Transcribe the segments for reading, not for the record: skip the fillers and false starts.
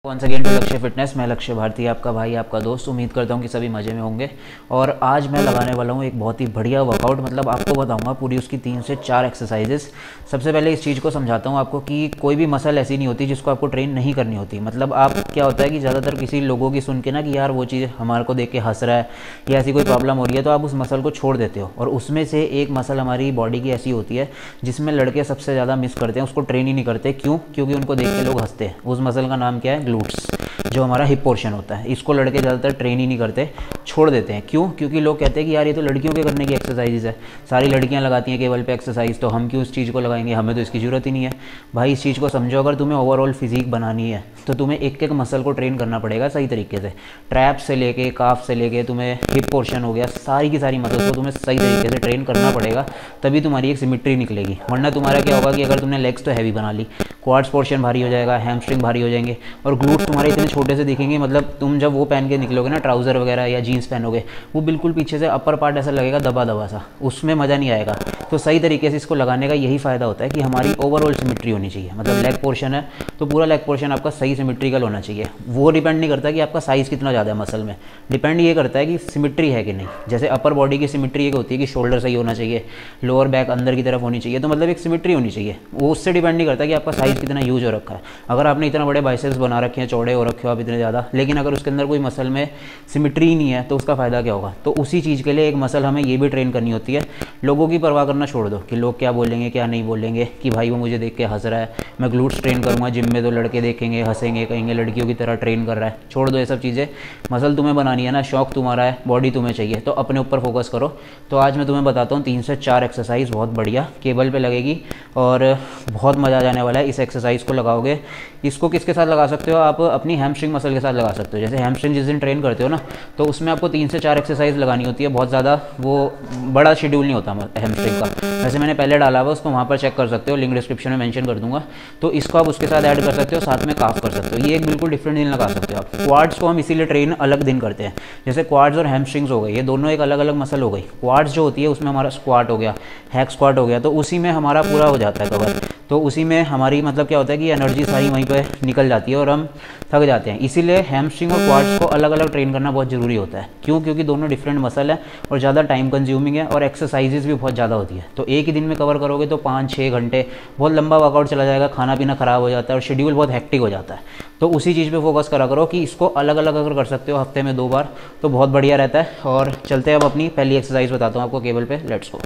Once again to लक्ष्य fitness. मैं लक्ष्य भारती, आपका भाई, आपका दोस्त। उम्मीद करता हूँ कि सभी मज़े में होंगे। और आज मैं लगाने वाला हूँ एक बहुत ही बढ़िया वर्कआउट। मतलब आपको बताऊँगा पूरी उसकी 3 से 4 एक्सरसाइजेस। सबसे पहले इस चीज़ को समझाता हूँ आपको कि कोई भी मसल ऐसी नहीं होती जिसको आपको ट्रेन नहीं करनी होती। मतलब आप क्या होता है कि ज़्यादातर किसी लोगों की सुन के ना कि यार वो चीज़ हमारे को देख के हंस रहा है या ऐसी कोई प्रॉब्लम हो रही है, तो आप उस मसल को छोड़ देते हो। और उसमें से एक मसल हमारी बॉडी की ऐसी होती है जिसमें लड़के सबसे ज़्यादा मिस करते हैं, उसको ट्रेन ही नहीं करते। क्यों? क्योंकि उनको देख के लोग हंसते हैं। उस मसल का नाम क्या है? ग्लूट्स, जो हमारा हिप पोर्शन होता है। इसको लड़के ज़्यादातर ट्रेन ही नहीं करते, छोड़ देते हैं। क्यों? क्योंकि लोग कहते हैं कि यार ये तो लड़कियों के करने की एक्सरसाइज है, सारी लड़कियां लगाती हैं केबल पे एक्सरसाइज, तो हम क्यों इस चीज़ को लगाएंगे, हमें तो इसकी ज़रूरत ही नहीं है। भाई इस चीज़ को समझो, अगर तुम्हें ओवरऑल फिजिक बनानी है तो तुम्हें एक एक मसल को ट्रेन करना पड़ेगा सही तरीके से। ट्रैप से लेके काफ से लेके तुम्हें हिप पोर्शन हो गया, सारी की सारी मसल्स को तुम्हें सही तरीके से ट्रेन करना पड़ेगा, तभी तुम्हारी एक सिमिट्री निकलेगी। वरना तुम्हारा क्या होगा कि अगर तुमने लेग्स तो हैवी बना ली, क्वाड्स पोर्शन भारी हो जाएगा, हैमस्ट्रिंग भारी हो जाएंगे, और ग्लूट्स तुम्हारे इतने छोटे से दिखेंगे। मतलब तुम जब वो पहन के निकलोगे ना, ट्राउज़र वगैरह या जीन्स पहनोगे, वो बिल्कुल पीछे से अपर पार्ट ऐसा लगेगा दबा दबा सा, उसमें मज़ा नहीं आएगा। तो सही तरीके से इसको लगाने का यही फ़ायदा होता है कि हमारी ओवरऑल सिमिट्री होनी चाहिए। मतलब लेग पोर्शन है तो पूरा लेग पोर्शन आपका सही सिमिट्रिकल होना चाहिए। वो डिपेंड नहीं करता कि आपका साइज़ कितना ज़्यादा है मसल में, डिपेंड ये करता है कि सिमिट्री है कि नहीं। जैसे अपर बॉडी की सिमिट्री एक होती है कि शोल्डर सही होना चाहिए, लोअर बैक अंदर की तरफ होनी चाहिए, तो मतलब एक सिमिट्री होनी चाहिए। वो उससे डिपेंड नहीं करता कि आपका साइज़ कितना यूज हो रखा है। अगर आपने इतना बड़े बाइसेप्स बना रखे हैं, चौड़े हो रखे हो आप इतने ज़्यादा, लेकिन अगर उसके अंदर कोई मसल में सिमिट्री ही नहीं है तो उसका फ़ायदा क्या होगा। तो उसी चीज़ के लिए एक मसल हमें ये भी ट्रेन करनी होती है। लोगों की परवाह करना छोड़ दो कि लोग क्या बोलेंगे क्या नहीं बोलेंगे, कि भाई वो मुझे देख के हंस रहा है, मैं ग्लूट्स ट्रेन करूँगा जिम में तो लड़के देखेंगे हंसेंगे कहेंगे लड़कियों की तरह ट्रेन कर रहा है। छोड़ दो ये सब चीज़ें। मसल तुम्हें बनानी है ना, शौक तुम्हारा है, बॉडी तुम्हें चाहिए, तो अपने ऊपर फोकस करो। तो आज मैं तुम्हें बताता हूँ 3 से 4 एक्सरसाइज बहुत बढ़िया केबल पे लगेगी और बहुत मज़ा आ जाने वाला है। इस एक्सरसाइज को लगाओगे, इसको किसके साथ लगा सकते हो आप? अपनी हैमस्ट्रिंग मसल के साथ लगा सकते हो। जैसे हैमस्ट्रिंग जिस दिन ट्रेन करते हो ना, तो उसमें आपको 3 से 4 एक्सरसाइज लगानी होती है। बहुत ज़्यादा वो बड़ा शेड्यूल नहीं होता हैमस्ट्रिंग का। वैसे मैंने पहले डाला हुआ, उसको वहाँ पर चेक कर सकते हो, लिंक डिस्क्रिप्शन में मेंशन कर दूंगा। तो इसको आप उसके साथ ऐड कर सकते हो, साथ में काफ कर सकते हो। ये एक बिल्कुल डिफरेंट दिन लगा सकते हो आप। क्वाड्स को हम इसीलिए ट्रेन अलग दिन करते हैं। जैसे क्वाड्स और हैमस्ट्रिंग्स हो गई, ये दोनों एक अलग अलग मसल हो गई। क्वाड्स जो होती है उसमें हमारा स्क्वाट हो गया, हैक स्क्वाट हो गया, तो उसी में हमारा पूरा हो जाता है कवर। तो उसी में हमारी मतलब क्या होता है कि एनर्जी सारी वहीं पे निकल जाती है और हम थक जाते हैं। इसीलिए हैमस्ट्रिंग और क्वाड्स को अलग अलग ट्रेन करना बहुत ज़रूरी होता है। क्यों? क्योंकि दोनों डिफरेंट मसल है और ज़्यादा टाइम कंज्यूमिंग है और एक्सरसाइजेज भी बहुत ज़्यादा होती है। तो एक ही दिन में कवर करोगे तो 5-6 घंटे बहुत लंबा वर्कआउट चला जाएगा, खाना पीना ख़राब हो जाता है और शेड्यूल बहुत हेक्टिक हो जाता है। तो उसी चीज़ पे फोकस करा करो कि इसको अलग अलग अगर कर सकते हो हफ्ते में 2 बार तो बहुत बढ़िया रहता है। और चलते हैं अब अपनी पहली एक्सरसाइज बताता हूँ आपको केबल पे। Let's go.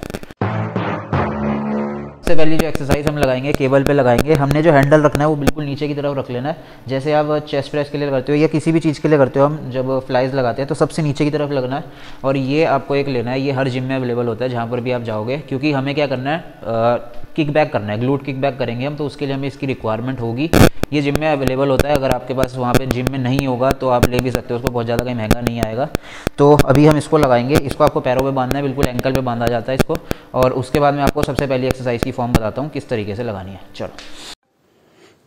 सबसे पहली जो एक्सरसाइज हम लगाएंगे केबल पे लगाएंगे, हमने जो हैंडल रखना है वो बिल्कुल नीचे की तरफ रख लेना है। जैसे आप चेस्ट प्रेस के लिए करते हो या किसी भी चीज़ के लिए करते हो, हम जब फ्लाइज लगाते हैं तो सबसे नीचे की तरफ लगना है। और ये आपको एक लेना है, ये हर जिम में अवेलेबल होता है जहाँ पर भी आप जाओगे। क्योंकि हमें क्या करना है, किक बैक करना है, ग्लूट किक बैक करेंगे हम, तो उसके लिए हमें इसकी रिक्वायरमेंट होगी। ये जिम में अवेलेबल होता है, अगर आपके पास वहाँ पे जिम में नहीं होगा तो आप ले भी सकते हो उसको, बहुत ज़्यादा कहीं महंगा नहीं आएगा। तो अभी हम इसको लगाएंगे। इसको आपको पैरों पे बांधना है, बिल्कुल एंकल पे बांधा जाता है इसको। और उसके बाद मैं आपको सबसे पहली एक्सरसाइज की फॉर्म बताता हूँ किस तरीके से लगानी है। चलो,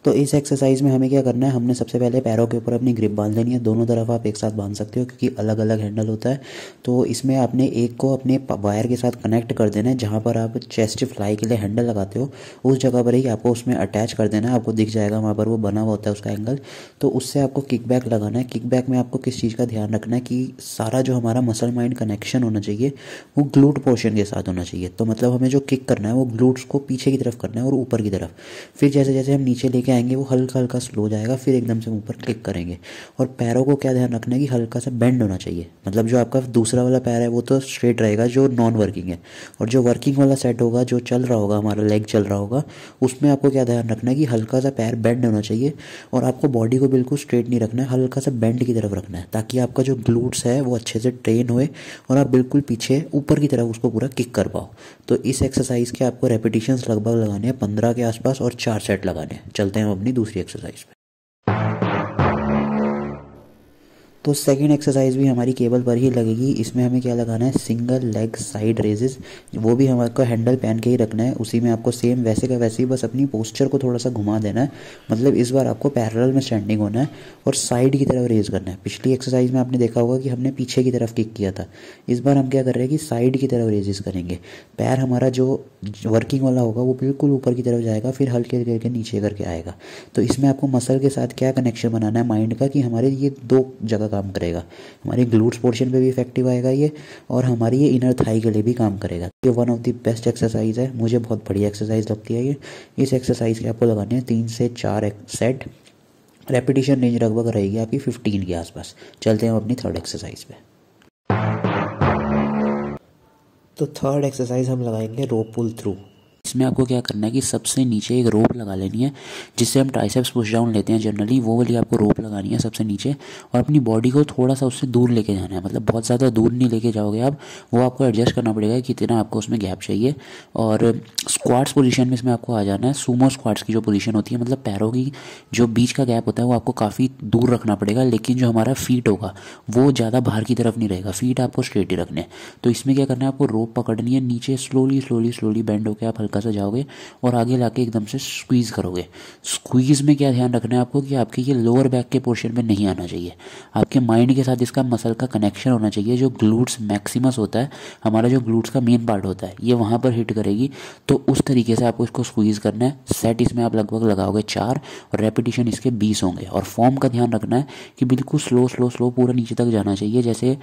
तो इस एक्सरसाइज में हमें क्या करना है, हमने सबसे पहले पैरों के ऊपर अपनी ग्रिप बांध लेनी है। दोनों तरफ आप एक साथ बांध सकते हो क्योंकि अलग अलग हैंडल होता है। तो इसमें आपने एक को अपने वायर के साथ कनेक्ट कर देना है। जहाँ पर आप चेस्ट फ्लाई के लिए हैंडल लगाते हो उस जगह पर ही आपको उसमें अटैच कर देना है। आपको दिख जाएगा वहाँ पर वो बना हुआ होता है उसका एंगल। तो उससे आपको किक बैक लगाना है। किक बैक में आपको किस चीज़ का ध्यान रखना है कि सारा जो हमारा मसल माइंड कनेक्शन होना चाहिए वो ग्लूट पोर्शन के साथ होना चाहिए। तो मतलब हमें जो किक करना है वो ग्लूट्स को पीछे की तरफ करना है और ऊपर की तरफ। फिर जैसे जैसे हम नीचे लेके आएंगे वो हल्का हल्का स्लो जाएगा, फिर एकदम से ऊपर क्लिक करेंगे। और पैरों को क्या ध्यान रखना है कि हल्का सा बेंड होना चाहिए। मतलब जो आपका दूसरा वाला पैर है वो तो स्ट्रेट रहेगा जो नॉन वर्किंग है, और जो वर्किंग वाला सेट होगा जो चल रहा होगा, हमारा लेग चल रहा होगा, उसमें आपको क्या ध्यान रखना है कि हल्का सा पैर बेंड होना चाहिए। और आपको बॉडी को बिल्कुल स्ट्रेट नहीं रखना है, हल्का सा बेंड की तरफ रखना है, ताकि आपका जो ग्लूट्स है वो अच्छे से ट्रेन होए और आप बिल्कुल पीछे ऊपर की तरफ उसको पूरा किक कर पाओ। तो इस एक्सरसाइज के आपको रेपिटेशंस लगभग लगाने हैं 15 के आसपास और 4 सेट लगाने हैं। चलते हैं अपनी दूसरी एक्सरसाइज पे। तो सेकंड एक्सरसाइज भी हमारी केबल पर ही लगेगी। इसमें हमें क्या लगाना है, सिंगल लेग साइड रेजेस। वो भी हमारे को हैंडल पहन के ही रखना है। उसी में आपको सेम वैसे का वैसे ही बस अपनी पोस्चर को थोड़ा सा घुमा देना है। मतलब इस बार आपको पैरेलल में स्टैंडिंग होना है और साइड की तरफ रेज करना है। पिछली एक्सरसाइज में आपने देखा होगा कि हमने पीछे की तरफ किक किया था। इस बार हम क्या कर रहे हैं कि साइड की तरफ रेजेस करेंगे। पैर हमारा जो वर्किंग वाला होगा वो बिल्कुल ऊपर की तरफ जाएगा, फिर हल्के करके नीचे करके आएगा। तो इसमें आपको मसल के साथ क्या कनेक्शन बनाना है माइंड का, कि हमारे ये दो जगह काम करेगा। हमारी ग्लूट्स पोर्शन पे भी इफेक्टिव आएगा ये, और हमारी ये इनर थाई के लिए भी काम करेगा। ये one of the best exercise है, मुझे बहुत बढ़िया एक्सरसाइज लगती है ये। इस एक्सरसाइज के आपको लगाने हैं 3 से 4 सेट। रेपिटेशन रेंज लगभग रहेगी आपकी 15 के आसपास। चलते हैं हम अपनी थर्ड एक्सरसाइज पे। तो थर्ड एक्सरसाइज हम लगाएंगे रोप पुल थ्रू। इसमें आपको क्या करना है कि सबसे नीचे एक रोप लगा लेनी है, जिससे हम ट्राइसेप्स पुश डाउन लेते हैं जनरली, वो वाली आपको रोप लगानी है सबसे नीचे। और अपनी बॉडी को थोड़ा सा उससे दूर लेके जाना है, मतलब बहुत ज़्यादा दूर नहीं लेके जाओगे आप, वो आपको एडजस्ट करना पड़ेगा कि कितना आपको उसमें गैप चाहिए। और स्क्वाट्स पोजीशन में इसमें आपको आ जाना है। सूमो स्क्वाट्स की जो पोजीशन होती है, मतलब पैरों की जो बीच का गैप होता है वो आपको काफ़ी दूर रखना पड़ेगा, लेकिन जो हमारा फीट होगा वो ज़्यादा बाहर की तरफ नहीं रहेगा, फीट आपको स्ट्रेट ही रखने हैं। तो इसमें क्या करना है, आपको रोप पकड़नी है, नीचे स्लोली स्लोली स्लोली बेंड होकर आप हल्का सा जाओगे और आगे लाके एकदम से स्क्वीज़ करोगे। स्क्वीज़ में क्या ध्यान रखना है आपको कि आपके ये लोअर बैक के पोर्शन में नहीं आना चाहिए। आपके माइंड के साथ इसका मसल का कनेक्शन होना चाहिए। जो ग्लूट्स मैक्सिमस होता है, हमारा जो ग्लूट्स का मेन पार्ट होता है, ये वहाँ पर हिट करेगी। तो उस तरीके से आपको इसको स्क्वीज़ करना है। सेट इसमें आप लगभग लगाओगे 4 और रेपिटेशन इसके 20 होंगे। और फॉर्म का ध्यान रखना है कि बिल्कुल स्लो स्लो स्लो पूरा नीचे तक जाना चाहिए। जैसे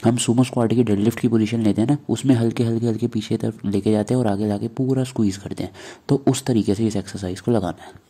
हम सुमो स्क्वाट की डेडलिफ्ट की पोजीशन लेते हैं ना, उसमें हल्के हल्के हल्के पीछे तरफ लेके जाते हैं और आगे लाके पूरा स्क्वीज़ करते हैं। तो उस तरीके से इस एक्सरसाइज को लगाना है।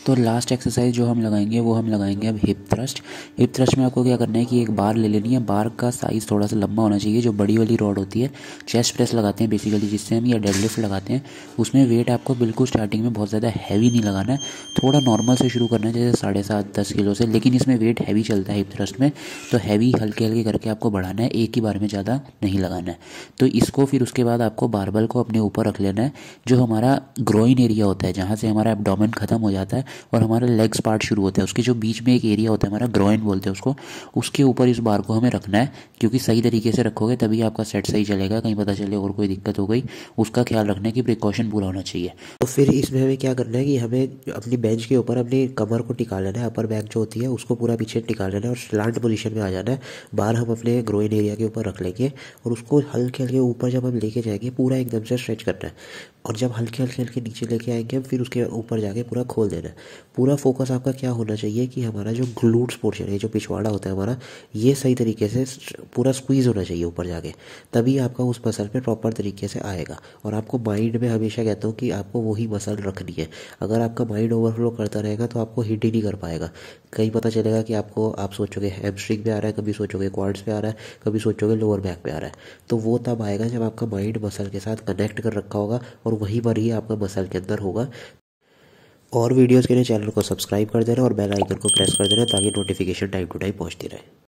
तो लास्ट एक्सरसाइज जो हम लगाएंगे वो हम लगाएंगे अब हिप थ्रस्ट। हिप थ्रस्ट में आपको क्या करना है कि एक बार ले लेनी है। बार का साइज़ थोड़ा सा लंबा होना चाहिए। जो बड़ी वाली रॉड होती है, चेस्ट प्रेस लगाते हैं बेसिकली जिससे हम, या डेडलिफ्ट लगाते हैं, उसमें वेट आपको बिल्कुल स्टार्टिंग में बहुत ज़्यादा हैवी नहीं लगाना है। थोड़ा नॉर्मल से शुरू करना है, जैसे 7.5-10 किलो से। लेकिन इसमें वेट हैवी चलता है हिप थ्रस्ट में, तो हैवी हल्के हल्के करके आपको बढ़ाना है, एक ही बार में ज़्यादा नहीं लगाना है। तो इसको फिर उसके बाद आपको बारबल को अपने ऊपर रख लेना है। जो हमारा ग्रोइन एरिया होता है, जहाँ से हमारा एब्डोमेन खत्म हो जाता है और हमारा लेग्स पार्ट शुरू होता है, उसके जो बीच में एक एरिया होता है, हमारा ग्रोइन बोलते हैं उसको, उसके ऊपर इस बार को हमें रखना है। क्योंकि सही तरीके से रखोगे तभी आपका सेट सही चलेगा। कहीं पता चले और कोई दिक्कत हो गई, उसका ख्याल रखना है कि प्रिकॉशन पूरा होना चाहिए। तो फिर इसमें हमें क्या करना है कि हमें अपनी बेंच के ऊपर अपनी कमर को टिका लेना है। अपर बैक जो होती है उसको पूरा पीछे टिका लेना है और स्लांट पोजीशन में आ जाना है। बार हम अपने ग्रोइन एरिया के ऊपर रख लेंगे और उसको हल्के हल्के ऊपर जब हम लेके जाएंगे पूरा एकदम से स्ट्रेच करना है। और जब हल्के हल्के हल्के नीचे लेके आएंगे फिर उसके ऊपर जाके पूरा खोल देना है। पूरा फोकस आपका क्या होना चाहिए कि हमारा जो ग्लूट्स पोर्शन है, जो पिछवाड़ा होता है हमारा, ये सही तरीके से पूरा स्क्वीज़ होना चाहिए ऊपर जाके, तभी आपका उस मसल पे प्रॉपर तरीके से आएगा। और आपको माइंड में हमेशा कहता हूँ कि आपको वही मसल रखनी है। अगर आपका माइंड ओवरफ्लो करता रहेगा तो आपको हिट ही नहीं कर पाएगा। कहीं पता चलेगा कि आप सोचोगे हैमस्ट्रिंग पे आ रहा है, कभी सोचोगे क्वाड्स पे आ रहा है, कभी सोचोगे लोअर बैक पे आ रहा है। तो वो तब आएगा जब आपका माइंड मसल के साथ कनेक्ट कर रखा होगा और वहीं पर ही आपका मसल के अंदर होगा। और वीडियोस के लिए चैनल को सब्सक्राइब कर देना और बेल आइकन को प्रेस कर देना ताकि नोटिफिकेशन टाइम टू टाइम पहुंचती रहे।